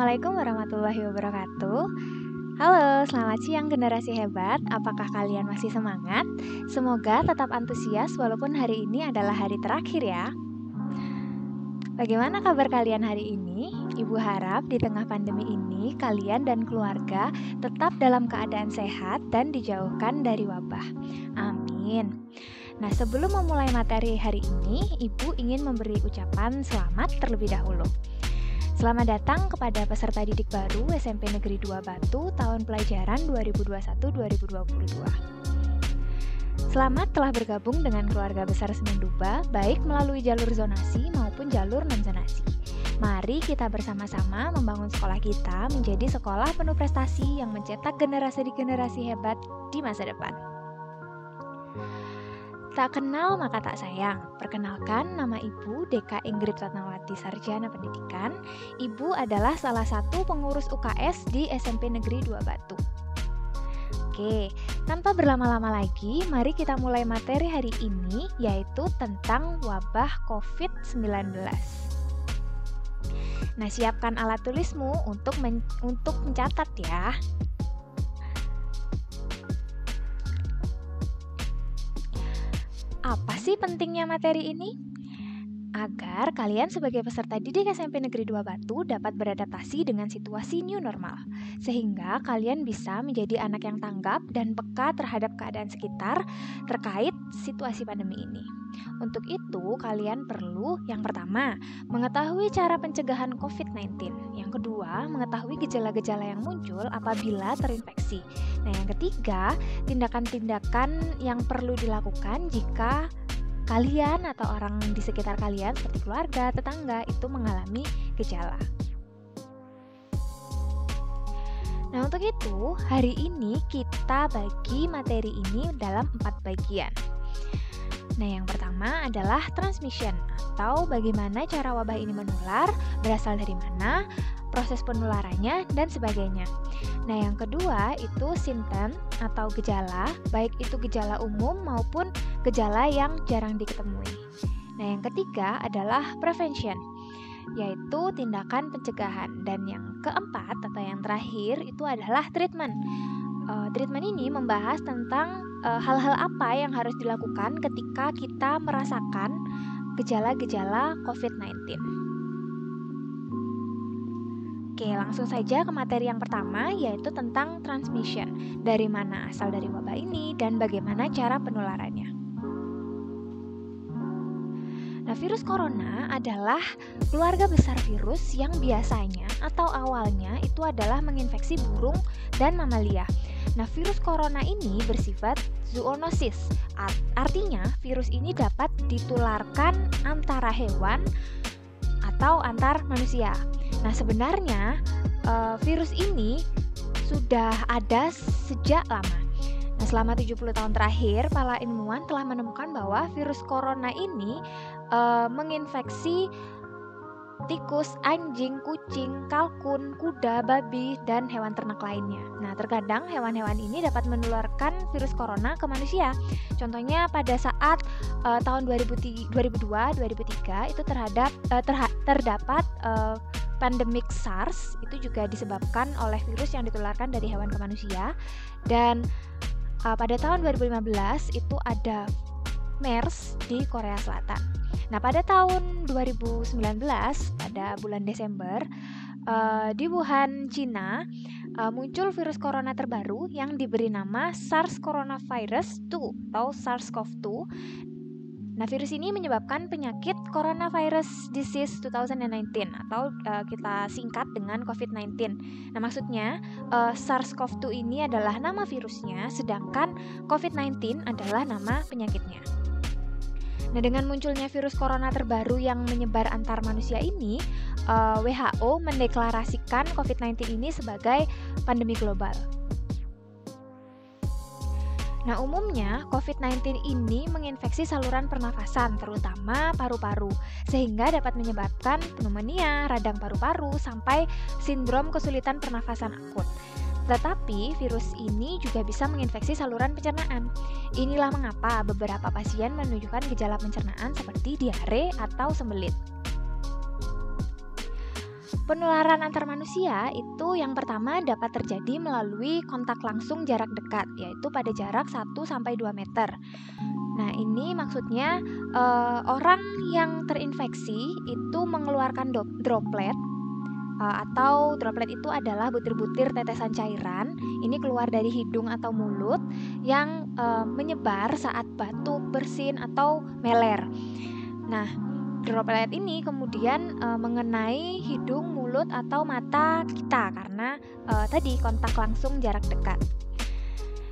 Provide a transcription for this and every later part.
Assalamualaikum warahmatullahi wabarakatuh. Halo, selamat siang generasi hebat. Apakah kalian masih semangat? Semoga tetap antusias walaupun hari ini adalah hari terakhir ya. Bagaimana kabar kalian hari ini? Ibu harap di tengah pandemi ini kalian dan keluarga tetap dalam keadaan sehat dan dijauhkan dari wabah. Amin. Nah, sebelum memulai materi hari ini, Ibu ingin memberi ucapan selamat terlebih dahulu. Selamat datang kepada peserta didik baru SMP Negeri 2 Batu tahun pelajaran 2021-2022. Selamat telah bergabung dengan keluarga besar Semenduba, baik melalui jalur zonasi maupun jalur non-zonasi. Mari kita bersama-sama membangun sekolah kita menjadi sekolah penuh prestasi yang mencetak generasi hebat di masa depan. Tak kenal maka tak sayang. Perkenalkan, nama Ibu Deka Ingrid Ratnawati Sarjana Pendidikan. Ibu adalah salah satu pengurus UKS di SMP Negeri 2 Batu. Oke, tanpa berlama-lama lagi, mari kita mulai materi hari ini, yaitu tentang wabah COVID-19. Nah, siapkan alat tulismu untuk mencatat ya. Apa sih pentingnya materi ini? Agar kalian sebagai peserta didik SMP Negeri 2 Batu dapat beradaptasi dengan situasi new normal, sehingga kalian bisa menjadi anak yang tanggap dan peka terhadap keadaan sekitar terkait situasi pandemi ini. Untuk itu, kalian perlu yang pertama, mengetahui cara pencegahan COVID-19. Yang kedua, mengetahui gejala-gejala yang muncul apabila terinfeksi. Nah, yang ketiga, tindakan-tindakan yang perlu dilakukan jika kalian atau orang di sekitar kalian seperti keluarga, tetangga itu mengalami gejala. Nah, untuk itu, hari ini kita bagi materi ini dalam 4 bagian. Nah, yang pertama adalah transmission atau bagaimana cara wabah ini menular, berasal dari mana, proses penularannya, dan sebagainya. Nah, yang kedua itu symptom atau gejala, baik itu gejala umum maupun gejala yang jarang diketemui. Nah, yang ketiga adalah prevention, yaitu tindakan pencegahan. Dan yang keempat atau yang terakhir itu adalah treatment. Treatment ini membahas tentang hal-hal apa yang harus dilakukan ketika kita merasakan gejala-gejala COVID-19. Oke, langsung saja ke materi yang pertama, yaitu tentang transmission. Dari mana asal dari wabah ini dan bagaimana cara penularannya. Nah, virus corona adalah keluarga besar virus yang biasanya atau awalnya itu adalah menginfeksi burung dan mamalia. Nah, virus corona ini bersifat zoonosis. Artinya, virus ini dapat ditularkan antara hewan atau antar manusia. Nah, sebenarnya virus ini sudah ada sejak lama. Nah, selama 70 tahun terakhir, para ilmuwan telah menemukan bahwa virus corona ini menginfeksi tikus, anjing, kucing, kalkun, kuda, babi, dan hewan ternak lainnya. Nah, terkadang hewan-hewan ini dapat menularkan virus corona ke manusia. Contohnya pada saat tahun 2002-2003 itu terdapat pandemik SARS, itu juga disebabkan oleh virus yang ditularkan dari hewan ke manusia. Dan pada tahun 2015 itu ada MERS di Korea Selatan. Nah, pada tahun 2019 pada bulan Desember di Wuhan, Cina muncul virus corona terbaru yang diberi nama SARS coronavirus 2 atau SARS-CoV-2. Nah, virus ini menyebabkan penyakit coronavirus disease 2019 atau kita singkat dengan COVID-19. Nah, maksudnya SARS-CoV-2 ini adalah nama virusnya, sedangkan COVID-19 adalah nama penyakitnya. Nah, dengan munculnya virus corona terbaru yang menyebar antar manusia ini, WHO mendeklarasikan COVID-19 ini sebagai pandemi global. Nah, umumnya COVID-19 ini menginfeksi saluran pernafasan, terutama paru-paru, sehingga dapat menyebabkan pneumonia, radang paru-paru, sampai sindrom kesulitan pernafasan akut. Tetapi virus ini juga bisa menginfeksi saluran pencernaan. Inilah mengapa beberapa pasien menunjukkan gejala pencernaan seperti diare atau sembelit. Penularan antar manusia itu yang pertama dapat terjadi melalui kontak langsung jarak dekat, yaitu pada jarak 1-2 meter. Nah, ini maksudnya orang yang terinfeksi itu mengeluarkan droplet, atau droplet itu adalah butir-butir tetesan cairan. Ini keluar dari hidung atau mulut yang menyebar saat batuk, bersin, atau meler. Nah, droplet ini kemudian mengenai hidung, mulut, atau mata kita karena tadi kontak langsung jarak dekat.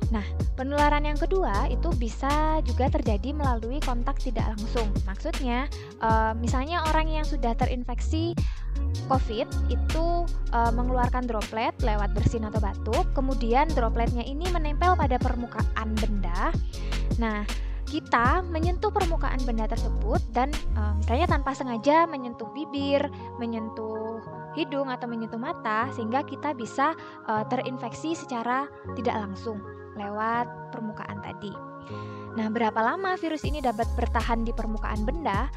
Nah, penularan yang kedua itu bisa juga terjadi melalui kontak tidak langsung. Maksudnya, misalnya orang yang sudah terinfeksi COVID itu mengeluarkan droplet lewat bersin atau batuk, kemudian dropletnya ini menempel pada permukaan benda. Nah, kita menyentuh permukaan benda tersebut dan misalnya tanpa sengaja menyentuh bibir, menyentuh hidung atau menyentuh mata, sehingga kita bisa terinfeksi secara tidak langsung lewat permukaan tadi. Nah, berapa lama virus ini dapat bertahan di permukaan benda?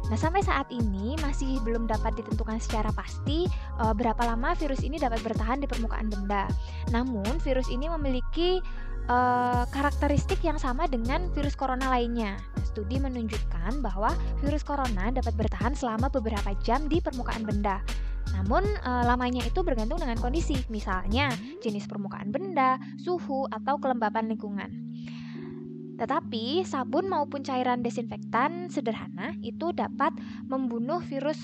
Nah, sampai saat ini masih belum dapat ditentukan secara pasti berapa lama virus ini dapat bertahan di permukaan benda. Namun, virus ini memiliki karakteristik yang sama dengan virus corona lainnya. Studi menunjukkan bahwa virus corona dapat bertahan selama beberapa jam di permukaan benda. Namun, lamanya itu bergantung dengan kondisi, misalnya jenis permukaan benda, suhu, atau kelembapan lingkungan. Tetapi, sabun maupun cairan desinfektan sederhana itu dapat membunuh virus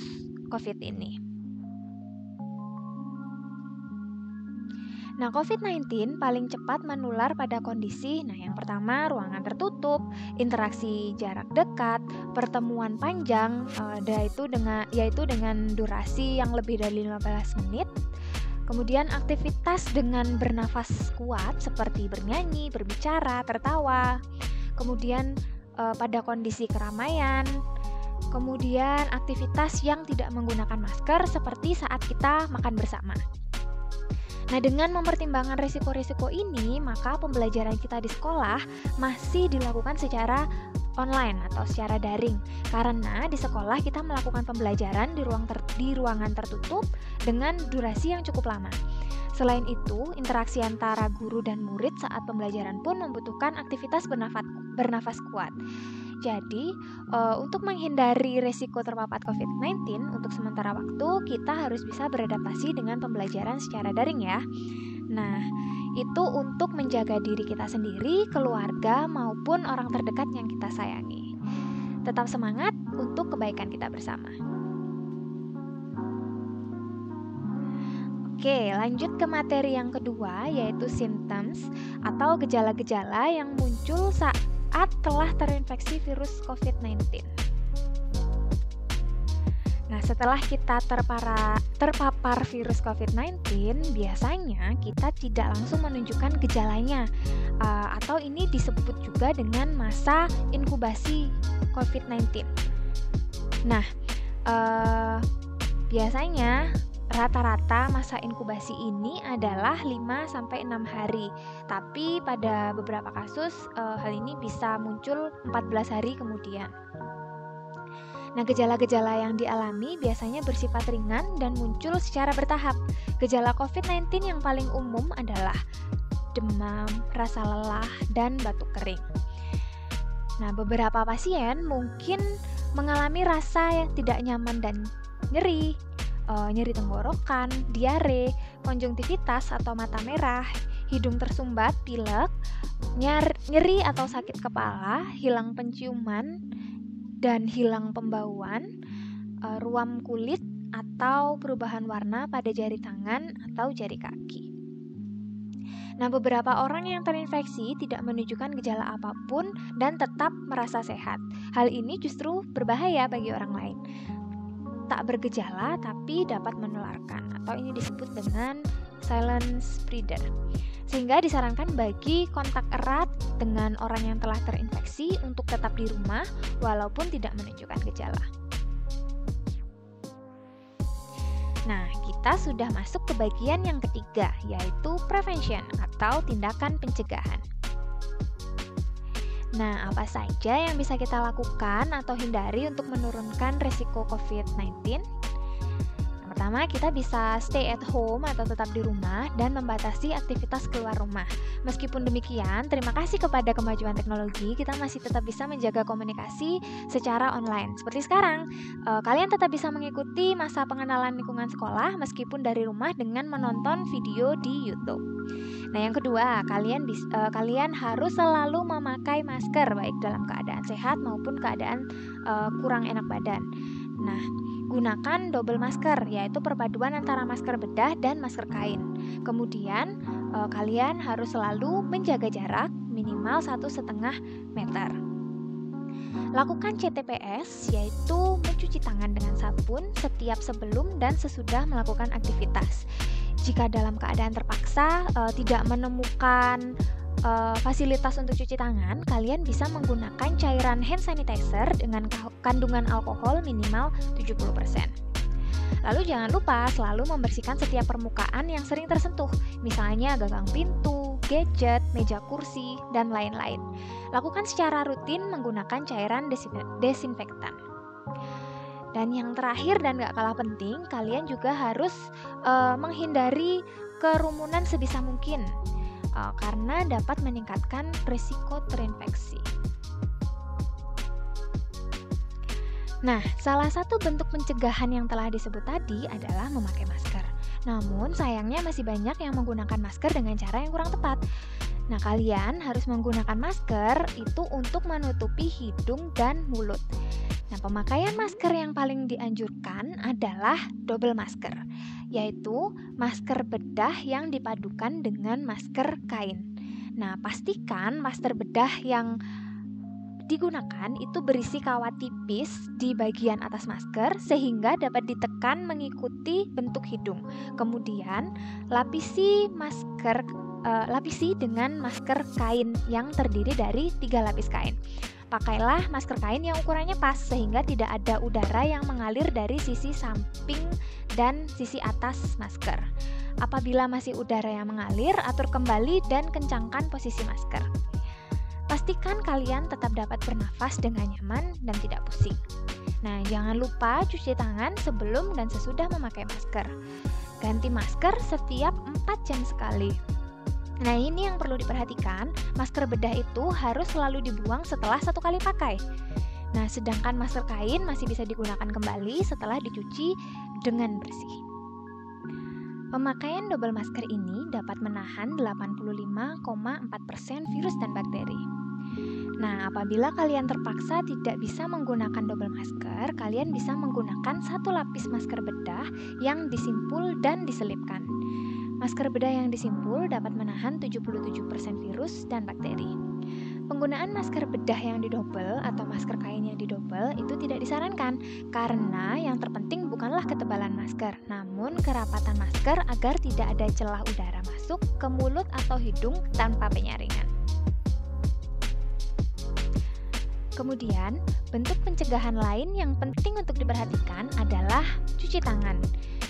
COVID ini. Nah, COVID-19 paling cepat menular pada kondisi, yang pertama ruangan tertutup, interaksi jarak dekat, pertemuan panjang, yaitu dengan durasi yang lebih dari 15 menit, kemudian aktivitas dengan bernafas kuat seperti bernyanyi, berbicara, tertawa, kemudian pada kondisi keramaian, kemudian aktivitas yang tidak menggunakan masker seperti saat kita makan bersama. Nah, dengan mempertimbangkan risiko-risiko ini, maka pembelajaran kita di sekolah masih dilakukan secara online atau secara daring. Karena di sekolah kita melakukan pembelajaran di ruangan tertutup dengan durasi yang cukup lama. Selain itu, interaksi antara guru dan murid saat pembelajaran pun membutuhkan aktivitas bernafas kuat. Jadi, untuk menghindari risiko terpapar COVID-19, untuk sementara waktu kita harus bisa beradaptasi dengan pembelajaran secara daring ya. Nah, itu untuk menjaga diri kita sendiri, keluarga, maupun orang terdekat yang kita sayangi. Tetap semangat untuk kebaikan kita bersama. Oke, lanjut ke materi yang kedua, yaitu symptoms atau gejala-gejala yang muncul saat telah terinfeksi virus COVID-19. Nah, setelah kita terpapar virus COVID-19, biasanya kita tidak langsung menunjukkan gejalanya, atau ini disebut juga dengan masa inkubasi COVID-19. Nah, biasanya rata-rata masa inkubasi ini adalah 5-6 hari. Tapi pada beberapa kasus hal ini bisa muncul 14 hari kemudian. Nah, gejala-gejala yang dialami biasanya bersifat ringan dan muncul secara bertahap. Gejala COVID-19 yang paling umum adalah demam, rasa lelah, dan batuk kering. Nah, beberapa pasien mungkin mengalami rasa yang tidak nyaman dan nyeri tenggorokan, diare, konjungtivitas atau mata merah, hidung tersumbat, pilek, nyeri atau sakit kepala, hilang penciuman dan hilang pembauan, ruam kulit atau perubahan warna pada jari tangan atau jari kaki. Nah, beberapa orang yang terinfeksi tidak menunjukkan gejala apapun dan tetap merasa sehat. Hal ini justru berbahaya bagi orang lain. Tak bergejala tapi dapat menularkan, atau ini disebut dengan silent spreader. Sehingga disarankan bagi kontak erat dengan orang yang telah terinfeksi untuk tetap di rumah walaupun tidak menunjukkan gejala. Nah, kita sudah masuk ke bagian yang ketiga, yaitu prevention atau tindakan pencegahan. Nah, apa saja yang bisa kita lakukan atau hindari untuk menurunkan risiko COVID-19? Yang Pertama, kita bisa stay at home atau tetap di rumah dan membatasi aktivitas keluar rumah. Meskipun demikian, terima kasih kepada kemajuan teknologi, kita masih tetap bisa menjaga komunikasi secara online. Seperti sekarang, kalian tetap bisa mengikuti masa pengenalan lingkungan sekolah meskipun dari rumah dengan menonton video di YouTube. Nah, yang kedua, kalian harus selalu memakai masker baik dalam keadaan sehat maupun keadaan kurang enak badan. Nah, gunakan double masker, yaitu perpaduan antara masker bedah dan masker kain. Kemudian, kalian harus selalu menjaga jarak minimal 1,5 meter. Lakukan CTPS, yaitu mencuci tangan dengan sabun setiap sebelum dan sesudah melakukan aktivitas. Jika dalam keadaan terpaksa tidak menemukan fasilitas untuk cuci tangan, kalian bisa menggunakan cairan hand sanitizer dengan kandungan alkohol minimal 70%. Lalu jangan lupa selalu membersihkan setiap permukaan yang sering tersentuh, misalnya gagang pintu, gadget, meja kursi, dan lain-lain. Lakukan secara rutin menggunakan cairan desinfektan. Dan yang terakhir dan gak kalah penting, kalian juga harus menghindari kerumunan sebisa mungkin, karena dapat meningkatkan risiko terinfeksi. Nah, salah satu bentuk pencegahan yang telah disebut tadi adalah memakai masker. Namun, sayangnya masih banyak yang menggunakan masker dengan cara yang kurang tepat. Nah, kalian harus menggunakan masker itu untuk menutupi hidung dan mulut. Nah, pemakaian masker yang paling dianjurkan adalah double masker, yaitu masker bedah yang dipadukan dengan masker kain. Nah, pastikan masker bedah yang digunakan itu berisi kawat tipis di bagian atas masker sehingga dapat ditekan mengikuti bentuk hidung. Kemudian, lapisi dengan masker kain yang terdiri dari 3 lapis kain. Pakailah masker kain yang ukurannya pas sehingga tidak ada udara yang mengalir dari sisi samping dan sisi atas masker. Apabila masih udara yang mengalir, atur kembali dan kencangkan posisi masker. Pastikan kalian tetap dapat bernafas dengan nyaman dan tidak pusing. Nah, jangan lupa cuci tangan sebelum dan sesudah memakai masker. Ganti masker setiap 4 jam sekali. Nah, ini yang perlu diperhatikan, masker bedah itu harus selalu dibuang setelah 1 kali pakai. Nah, sedangkan masker kain masih bisa digunakan kembali setelah dicuci dengan bersih. Pemakaian double masker ini dapat menahan 85,4% virus dan bakteri. Nah, apabila kalian terpaksa tidak bisa menggunakan double masker, kalian bisa menggunakan 1 lapis masker bedah yang disimpul dan diselipkan. Masker bedah yang disimpul dapat menahan 77% virus dan bakteri. Penggunaan masker bedah yang didobel atau masker kain yang didobel itu tidak disarankan karena yang terpenting bukanlah ketebalan masker, namun kerapatan masker agar tidak ada celah udara masuk ke mulut atau hidung tanpa penyaringan. Kemudian, bentuk pencegahan lain yang penting untuk diperhatikan adalah cuci tangan.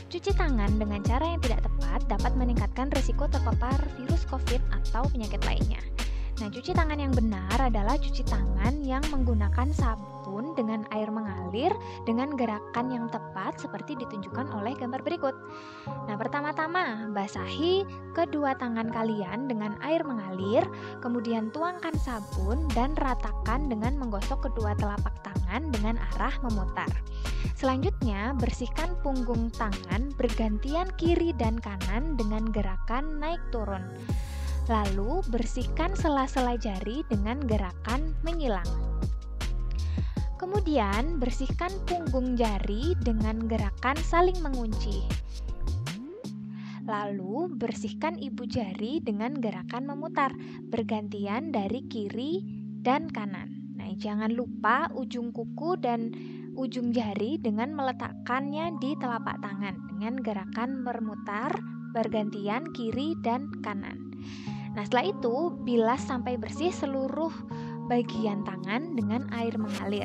Cuci tangan dengan cara yang tidak tepat dapat meningkatkan risiko terpapar virus COVID atau penyakit lainnya. Nah, cuci tangan yang benar adalah cuci tangan yang menggunakan sabun dengan air mengalir dengan gerakan yang tepat seperti ditunjukkan oleh gambar berikut. Nah, pertama-tama basahi kedua tangan kalian dengan air mengalir, kemudian tuangkan sabun dan ratakan dengan menggosok kedua telapak tangan dengan arah memutar. Selanjutnya, bersihkan punggung tangan bergantian kiri dan kanan dengan gerakan naik turun. Lalu, bersihkan sela-sela jari dengan gerakan menyilang. Kemudian, bersihkan punggung jari dengan gerakan saling mengunci. Lalu, bersihkan ibu jari dengan gerakan memutar, bergantian dari kiri dan kanan. Nah, jangan lupa ujung kuku dan ujung jari dengan meletakkannya di telapak tangan dengan gerakan memutar, bergantian kiri dan kanan. Nah, setelah itu, bilas sampai bersih seluruh bagian tangan dengan air mengalir.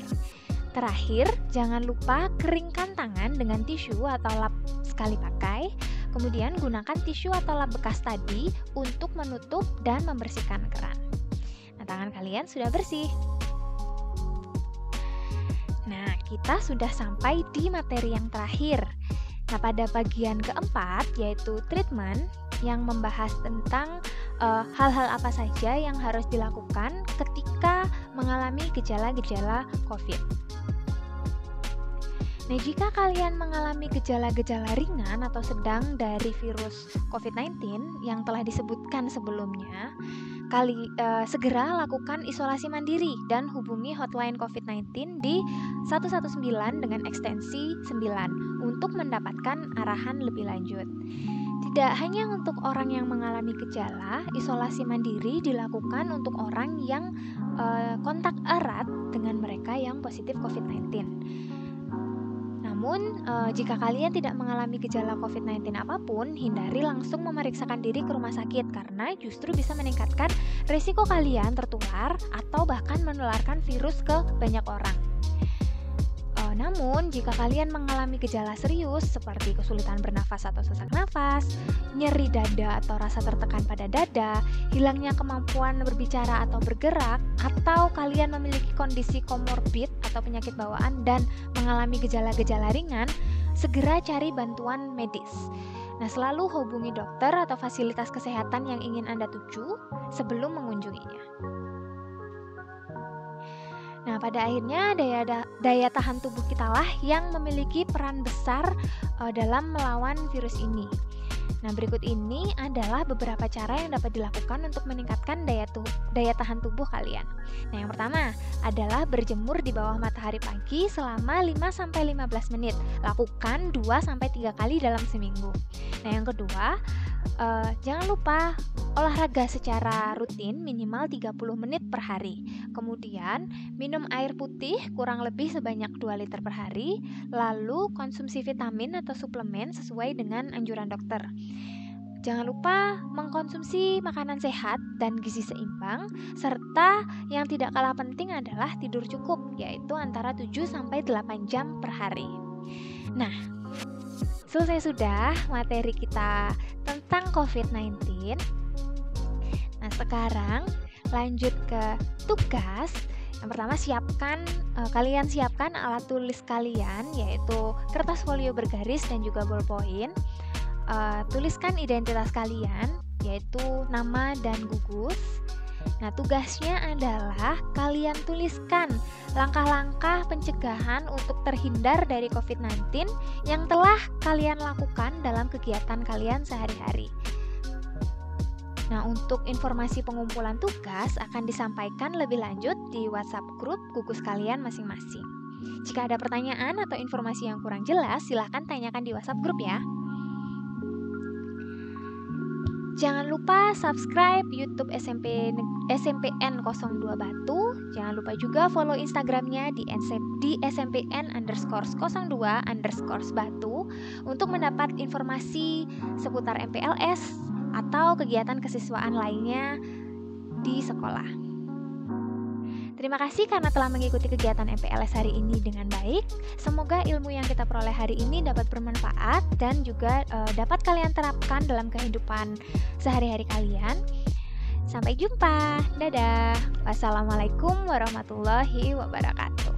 Terakhir, jangan lupa keringkan tangan dengan tisu atau lap sekali pakai. Kemudian, gunakan tisu atau lap bekas tadi untuk menutup dan membersihkan keran. Nah, tangan kalian sudah bersih. Nah, kita sudah sampai di materi yang terakhir. Nah, pada bagian keempat yaitu treatment yang membahas tentang hal-hal apa saja yang harus dilakukan ketika mengalami gejala-gejala COVID. Nah, jika kalian mengalami gejala-gejala ringan atau sedang dari virus COVID-19 yang telah disebutkan sebelumnya, segera lakukan isolasi mandiri dan hubungi hotline COVID-19 di 119 dengan ekstensi 9 untuk mendapatkan arahan lebih lanjut. Tidak hanya untuk orang yang mengalami gejala, isolasi mandiri dilakukan untuk orang yang kontak erat dengan mereka yang positif COVID-19. Namun, jika kalian tidak mengalami gejala COVID-19 apapun, hindari langsung memeriksakan diri ke rumah sakit karena justru bisa meningkatkan risiko kalian tertular atau bahkan menularkan virus ke banyak orang. Namun, jika kalian mengalami gejala serius seperti kesulitan bernafas atau sesak nafas, nyeri dada atau rasa tertekan pada dada, hilangnya kemampuan berbicara atau bergerak, atau kalian memiliki kondisi komorbid atau penyakit bawaan dan mengalami gejala-gejala ringan, segera cari bantuan medis. Nah, selalu hubungi dokter atau fasilitas kesehatan yang ingin Anda tuju sebelum mengunjunginya. Nah, pada akhirnya daya tahan tubuh kita lah yang memiliki peran besar dalam melawan virus ini. Nah, berikut ini adalah beberapa cara yang dapat dilakukan untuk meningkatkan daya tahan tubuh kalian. Nah, yang pertama adalah berjemur di bawah matahari pagi selama 5-15 menit. Lakukan 2-3 kali dalam seminggu. Nah, yang kedua, jangan lupa olahraga secara rutin minimal 30 menit per hari. Kemudian, minum air putih kurang lebih sebanyak 2 liter per hari. Lalu, konsumsi vitamin atau suplemen sesuai dengan anjuran dokter. Jangan lupa mengkonsumsi makanan sehat dan gizi seimbang, serta yang tidak kalah penting adalah tidur cukup, yaitu antara 7-8 jam per hari. Nah, selesai sudah materi kita tentang COVID-19. Nah, sekarang lanjut ke tugas. Yang pertama, kalian siapkan alat tulis kalian, yaitu kertas folio bergaris dan juga ballpoint. Tuliskan identitas kalian, yaitu nama dan gugus. Nah, tugasnya adalah kalian tuliskan langkah-langkah pencegahan untuk terhindar dari COVID-19 yang telah kalian lakukan dalam kegiatan kalian sehari-hari. Nah, untuk informasi pengumpulan tugas akan disampaikan lebih lanjut di WhatsApp grup gugus kalian masing-masing. Jika ada pertanyaan atau informasi yang kurang jelas, silahkan tanyakan di WhatsApp grup ya. Jangan lupa subscribe YouTube SMPN 02 Batu. Jangan lupa juga follow Instagramnya di SMPN_02_Batu untuk mendapat informasi seputar MPLS atau kegiatan kesiswaan lainnya di sekolah. Terima kasih karena telah mengikuti kegiatan MPLS hari ini dengan baik. Semoga ilmu yang kita peroleh hari ini dapat bermanfaat dan juga dapat kalian terapkan dalam kehidupan sehari-hari kalian. Sampai jumpa. Dadah. Wassalamualaikum warahmatullahi wabarakatuh.